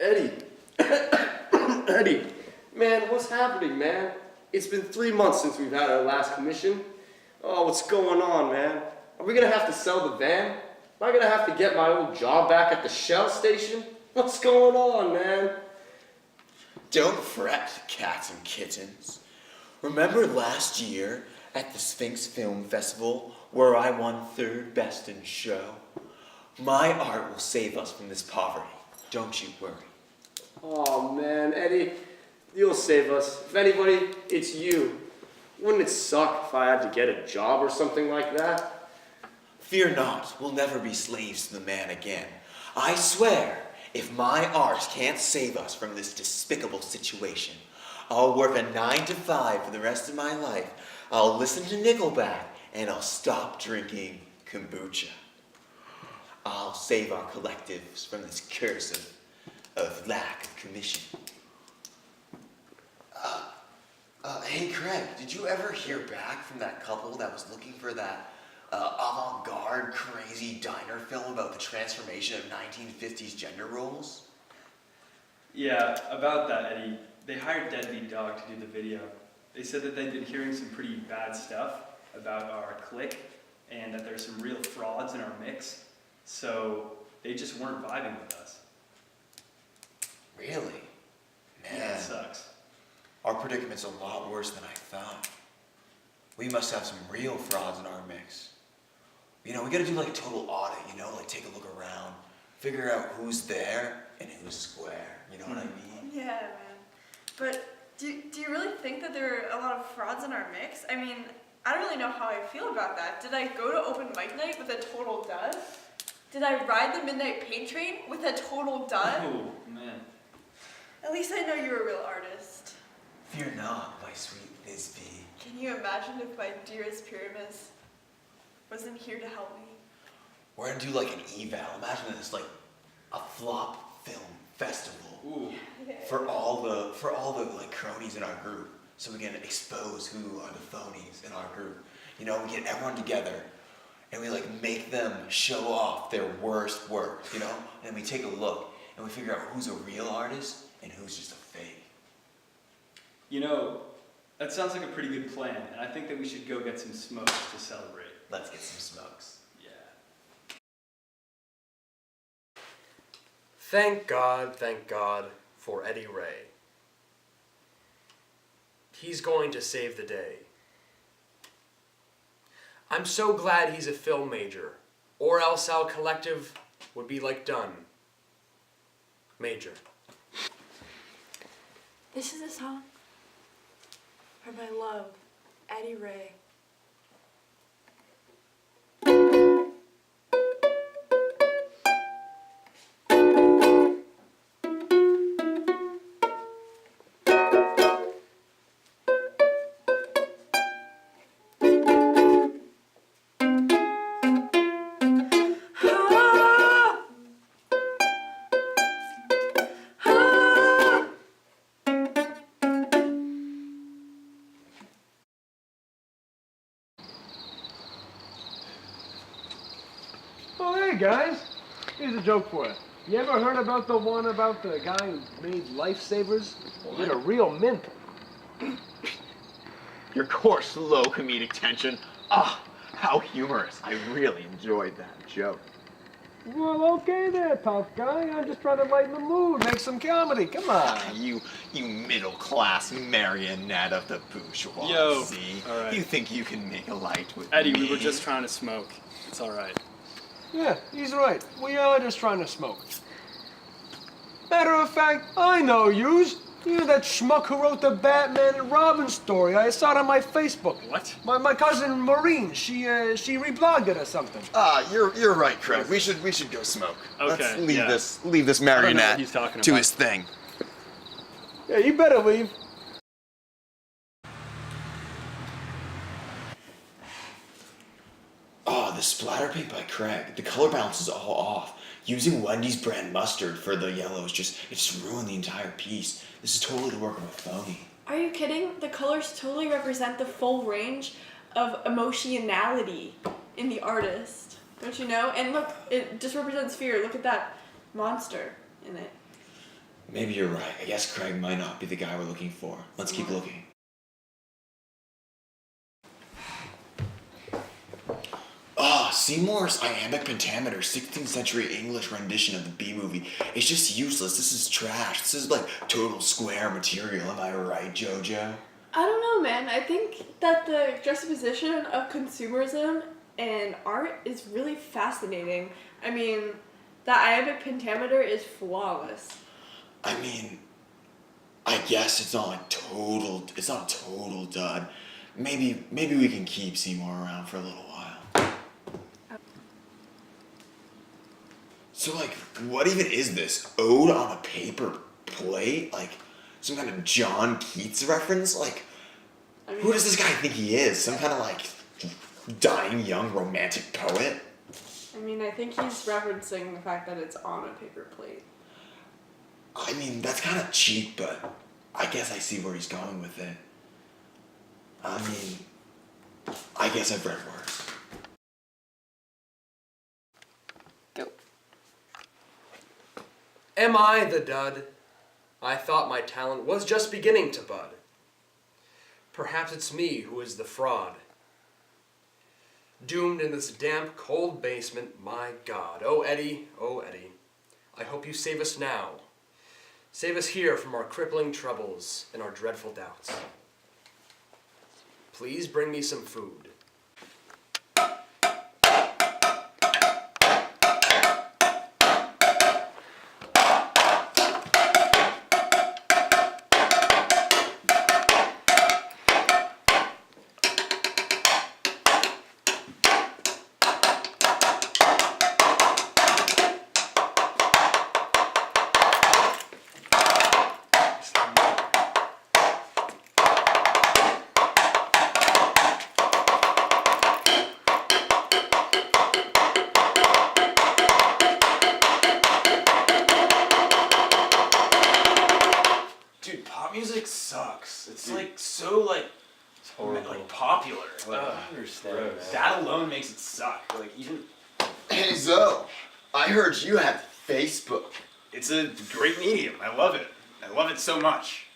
Eddie. Eddie. Man, what's happening, man? It's been 3 months since we've had our last commission. Oh, what's going on, man? Are we gonna have to sell the van? Am I gonna have to get my old job back at the Shell station? What's going on, man? Don't fret, cats and kittens. Remember last year at the Sphinx Film Festival where I won 3rd best in show? My art will save us from this poverty. Don't you worry. Oh, man, Eddie, you'll save us. If anybody, it's you. Wouldn't it suck if I had to get a job or something like that? Fear not, we'll never be slaves to the man again. I swear, if my art can't save us from this despicable situation, I'll work a 9 to 5 for the rest of my life. I'll listen to Nickelback, and I'll stop drinking kombucha. I'll save our collectives from this curse of lack of commission. Hey Craig, did you ever hear back from that couple that was looking for that avant-garde, crazy diner film about the transformation of 1950s gender roles? Yeah, about that, Eddie. They hired Deadbeat Dog to do the video. They said that they'd been hearing some pretty bad stuff about our clique and that there's some real frauds in our mix, so they just weren't vibing with us. Really? Man. Yeah, it sucks. Our predicament's a lot worse than I thought. We must have some real frauds in our mix. You know, we gotta do like a total audit, you know, like take a look around, figure out who's there and who's square, you know what I mean? Yeah, man. But do you really think that there are a lot of frauds in our mix? I mean, I don't really know how I feel about that. Did I go to open mic night with a total dud? Did I ride the midnight paint train with a total dud? Oh, man. At least I know you're a real artist. Fear not, my sweet Lisby. Can you imagine if my dearest Pyramus wasn't here to help me? We're gonna do like an eval. Imagine this, like a flop film festival. Ooh. For all the like cronies in our group, so we can expose who are the phonies in our group. You know, we get everyone together and we like make them show off their worst work, you know? And we take a look and we figure out who's a real artist and who's just a fake. You know, that sounds like a pretty good plan, and I think that we should go get some smokes to celebrate. Let's get some smokes. Yeah. Thank God for Oedi Re. He's going to save the day. I'm so glad he's a film major, or else our collective would be like done. Major. This is a song for my love, Oedi Re. Oh, hey, guys. Here's a joke for you. You ever heard about the one about the guy who made lifesavers? He did a real mint. Your coarse, low comedic tension. Ah, how humorous. I really enjoyed that joke. Well, okay there, tough guy. I'm just trying to lighten the mood, make some comedy. Come on. You middle-class marionette of the bourgeoisie. Yo, all right. You think you can make a light with Eddie, me? we were just trying to smoke. It's all right. Yeah, he's right. We are just trying to smoke. Matter of fact, I know yous. You're that schmuck who wrote the Batman and Robin story. I saw it on my Facebook. What? My cousin Maureen, she reblogged it or something. You're right, Craig. We should go smoke. Okay, Let's leave yeah. this marionette he's talking to about. his thing. Yeah, you better leave. Oh, the splatter paint by Craig. The color balance is all off. Using Wendy's brand mustard for the yellows it just ruined the entire piece. This is totally the work of a phony. Are you kidding? The colors totally represent the full range of emotionality in the artist. Don't you know? And look, it just represents fear. Look at that monster in it. Maybe you're right. I guess Craig might not be the guy we're looking for. Let's keep looking. Seymour's iambic pentameter, 16th century English rendition of the B-movie. It's just useless. This is trash. This is like total square material. Am I right, Jojo? I don't know, man. I think that the juxtaposition of consumerism and art is really fascinating. I mean, the iambic pentameter is flawless. I mean, I guess it's not like total. It's not a total dud. Maybe we can keep Seymour around for a little while. So like, what even is this? Ode on a paper plate? Like, some kind of John Keats reference? Like, who does this guy think he is? Some kind of like dying young romantic poet? I mean, I think he's referencing the fact that it's on a paper plate. I mean, that's kind of cheap, but I guess I see where he's going with it. I mean, I guess I've read worse. Go. Am I the dud? I thought my talent was just beginning to bud. Perhaps it's me who is the fraud. Doomed in this damp, cold basement, my God. Oh, Eddie, I hope you save us now. Save us here from our crippling troubles and our dreadful doubts. Please bring me some food. Dude, pop music sucks. It's like so like popular. Like, I understand. that alone makes it suck. Like even Hey Zoe, I heard you have Facebook. it's a great medium. I love it. I love it so much.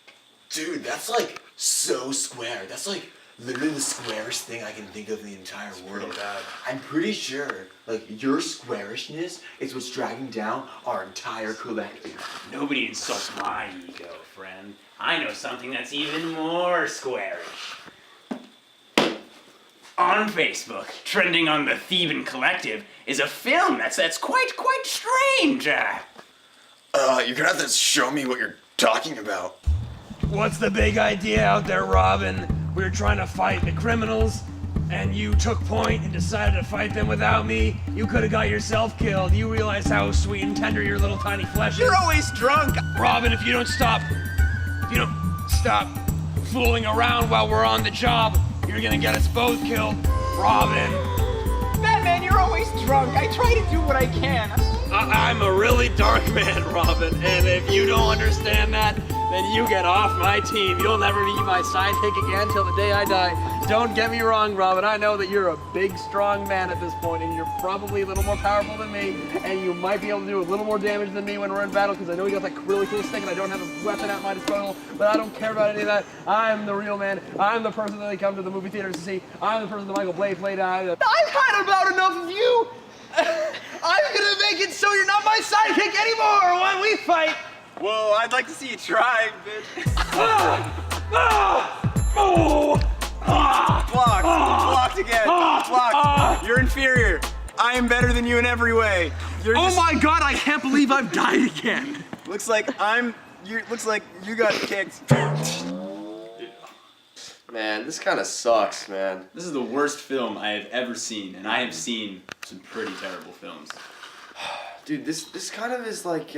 Dude, that's like so square. That's like literally the squarest thing I can think of in the entire world. pretty bad. I'm pretty sure, like, your squarishness is what's dragging down our entire collective. Nobody insults my ego, friend. I know something that's even more squarish. On Facebook, trending on the Theban Collective, is a film that's quite strange. You're gonna have to show me what you're talking about. What's the big idea out there, Robin? We were trying to fight the criminals, and you took point and decided to fight them without me. You could have got yourself killed. You realize how sweet and tender your little tiny flesh is. You're always drunk. Robin, if you don't stop fooling around while we're on the job, you're gonna get us both killed. Robin. Batman, you're always drunk. I try to do what I can. I'm a really dark man, Robin, and if you don't understand that, then you get off my team. You'll never be my sidekick again till the day I die. Don't get me wrong, Robin. I know that you're a big, strong man at this point, and you're probably a little more powerful than me, and you might be able to do a little more damage than me when we're in battle, because I know you got that really cool stick, and I don't have a weapon at my disposal, but I don't care about any of that. I'm the real man. I'm the person that they come to the movie theaters to see. I'm the person that Michael Blake played. I've had about enough of you. I'm gonna make it so you're not my sidekick anymore when we fight. Well, I'd like to see you try, bitch. Blocked again. Blocked. You're inferior. I am better than you in every way. Oh my God! I can't believe I've died again. Looks like you got kicked. Man, this kind of sucks, man. This is the worst film I have ever seen, and I have seen some pretty terrible films. Dude, this kind of is like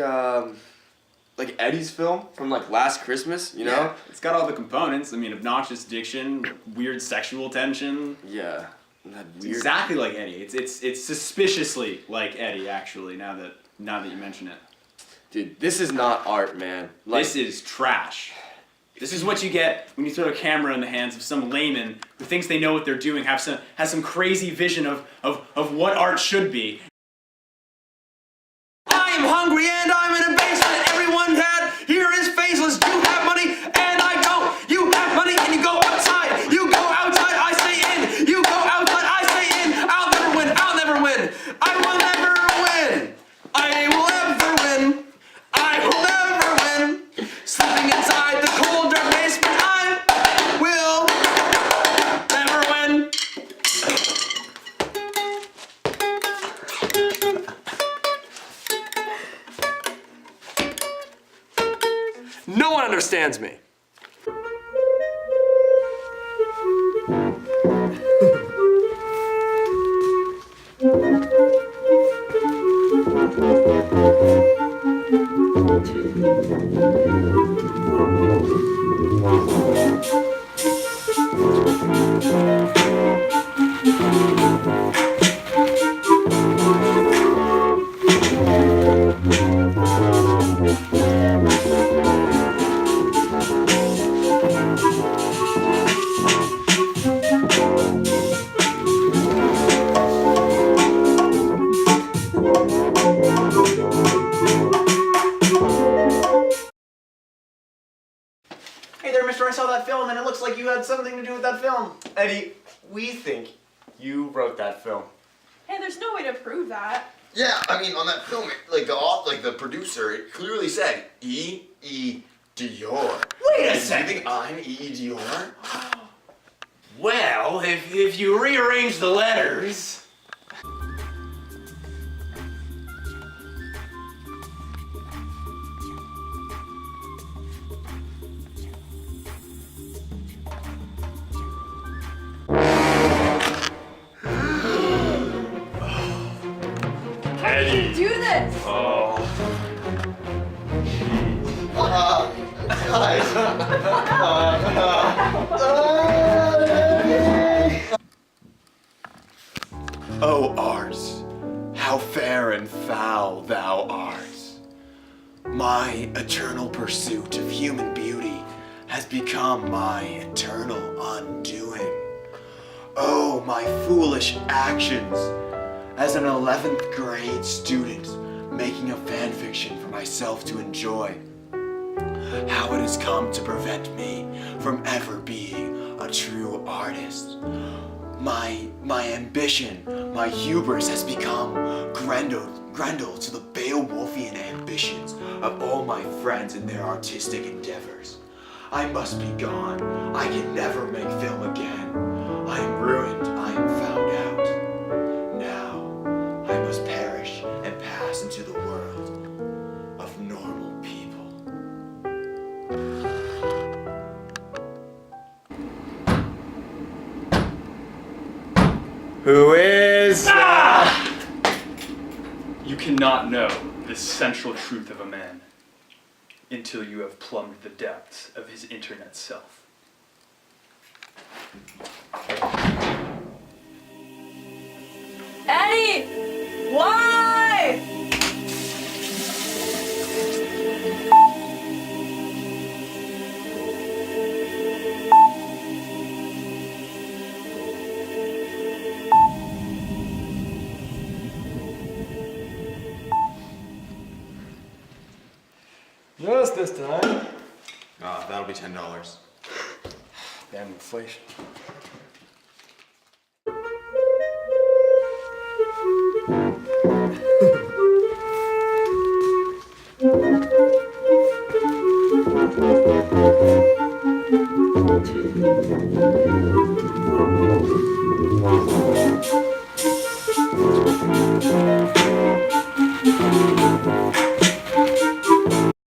Eddie's film from like last Christmas, you know? Yeah, it's got all the components. I mean, obnoxious diction, weird sexual tension. Yeah. That It's weird. exactly like Eddie. It's suspiciously like Eddie, actually. Now that you mention it, Dude, this is not art, man. Like, this is trash. This is what you get when you throw a camera in the hands of some layman who thinks they know what they're doing, has some crazy vision of what art should be. I'm hungry and I'm in a basement. Everyone had understands me. Hey there, mister, I saw that film and it looks like you had something to do with that film. Eddie, we think you wrote that film. Hey, there's no way to prove that. Yeah, I mean, on that film, the producer, it clearly said E.E. Dior. Wait a Do you second. think I'm E.E. Dior? Well, if you rearrange the letters. Eddie! Do this! Oh. O Ars, how fair and foul thou art. My eternal pursuit of human beauty has become my eternal undoing. Oh, my foolish actions as an 11th grade student making a fan fiction for myself to enjoy. How it has come to prevent me from ever being a true artist. My ambition, my hubris has become Grendel to the Beowulfian ambitions of all my friends in their artistic endeavors. I must be gone. I can never make film again. I am ruined. I am found out. Now, I must perish and pass into the world of normal people. Who is? You cannot know the central truth of a man until you have plumbed the depths of his internet self. Eddie! Why? Just this time. That'll be $10. Damn inflation.